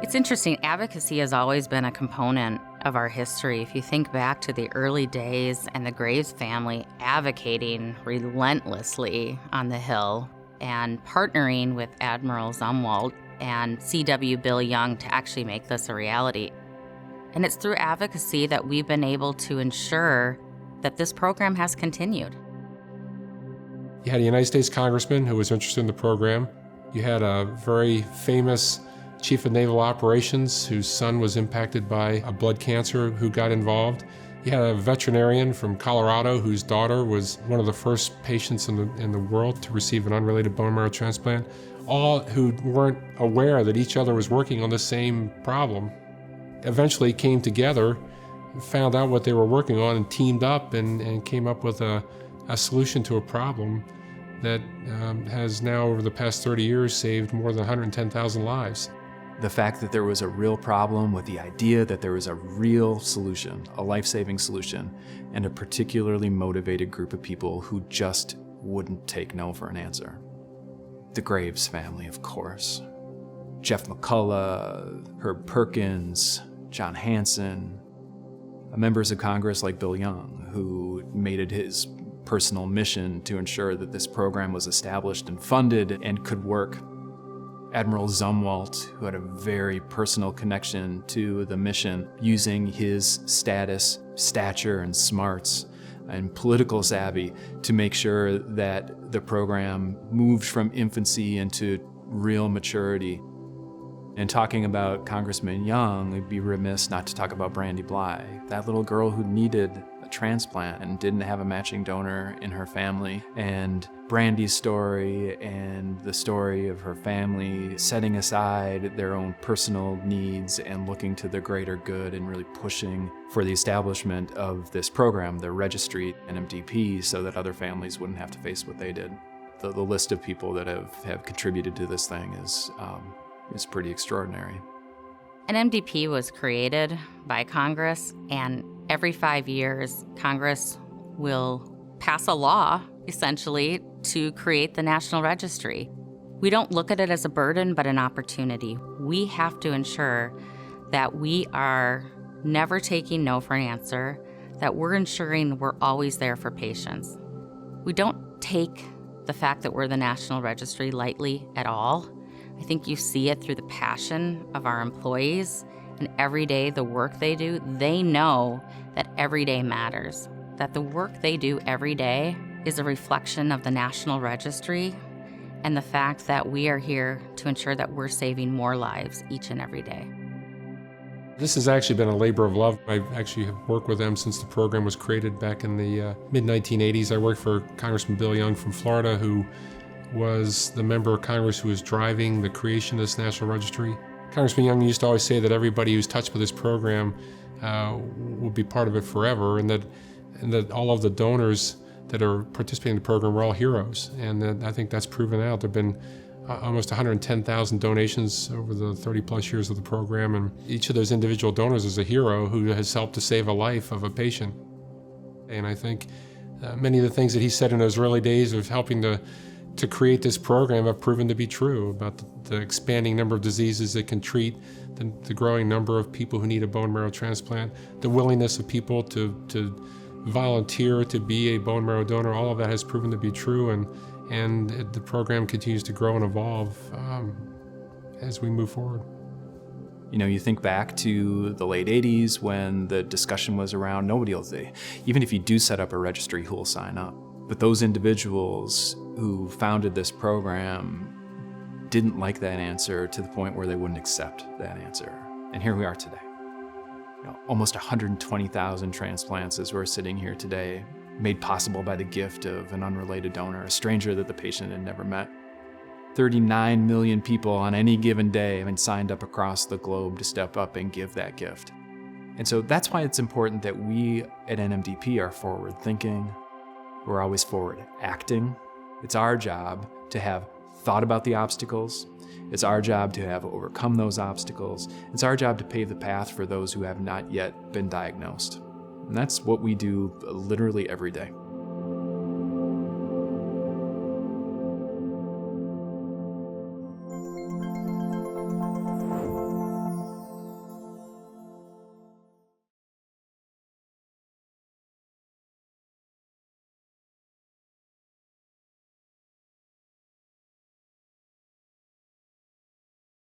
It's interesting. Advocacy has always been a component of our history. If you think back to the early days and the Graves family advocating relentlessly on the Hill and partnering with Admiral Zumwalt and C.W. Bill Young to actually make this a reality. And it's through advocacy that we've been able to ensure that this program has continued. You had a United States congressman who was interested in the program. You had a very famous chief of naval operations whose son was impacted by a blood cancer who got involved. You had a veterinarian from Colorado whose daughter was one of the first patients in the world to receive an unrelated bone marrow transplant, all who weren't aware that each other was working on the same problem. Eventually came together, found out what they were working on, and teamed up and came up with a solution to a problem that has now, over the past 30 years, saved more than 110,000 lives. The fact that there was a real problem with the idea that there was a real solution, a life-saving solution, and a particularly motivated group of people who just wouldn't take no for an answer. The Graves family, of course. Jeff McCullough, Herb Perkins, John Hanson, members of Congress like Bill Young, who made it his personal mission to ensure that this program was established and funded and could work. Admiral Zumwalt, who had a very personal connection to the mission, using his status, stature, and smarts and political savvy to make sure that the program moved from infancy into real maturity. And talking about Congressman Young, we'd be remiss not to talk about Brandy Bly, that little girl who needed a transplant and didn't have a matching donor in her family. And Brandy's story and the story of her family setting aside their own personal needs and looking to the greater good and really pushing for the establishment of this program, the registry, NMDP, so that other families wouldn't have to face what they did. The list of people that have contributed to this thing is pretty extraordinary. An MDP was created by Congress, and every 5 years, Congress will pass a law, essentially, to create the National Registry. We don't look at it as a burden, but an opportunity. We have to ensure that we are never taking no for an answer, that we're ensuring we're always there for patients. We don't take the fact that we're the National Registry lightly at all. I think you see it through the passion of our employees, and every day the work they do. They know that every day matters, that the work they do every day is a reflection of the National Registry and the fact that we are here to ensure that we're saving more lives each and every day. This has actually been a labor of love. I actually have worked with them since the program was created back in the mid-1980s. I worked for Congressman Bill Young from Florida, who was the member of Congress who was driving the creation of this National Registry. Congressman Young used to always say that everybody who's touched with this program will be part of it forever, and that all of the donors that are participating in the program were all heroes. And I think that's proven out. There have been almost 110,000 donations over the 30-plus years of the program, and each of those individual donors is a hero who has helped to save a life of a patient. And I think many of the things that he said in those early days of helping to create this program have proven to be true about the expanding number of diseases it can treat, the growing number of people who need a bone marrow transplant, the willingness of people to volunteer to be a bone marrow donor. All of that has proven to be true, and the program continues to grow and evolve as we move forward. You know, you think back to the late 80s when the discussion was around nobody will say, even if you do set up a registry, who will sign up? But those individuals who founded this program didn't like that answer to the point where they wouldn't accept that answer. And here we are today. You know, almost 120,000 transplants as we're sitting here today, made possible by the gift of an unrelated donor, a stranger that the patient had never met. 39 million people on any given day have been signed up across the globe to step up and give that gift. And so that's why it's important that we at NMDP are forward thinking. We're always forward acting. It's our job to have thought about the obstacles. It's our job to have overcome those obstacles. It's our job to pave the path for those who have not yet been diagnosed. And that's what we do literally every day.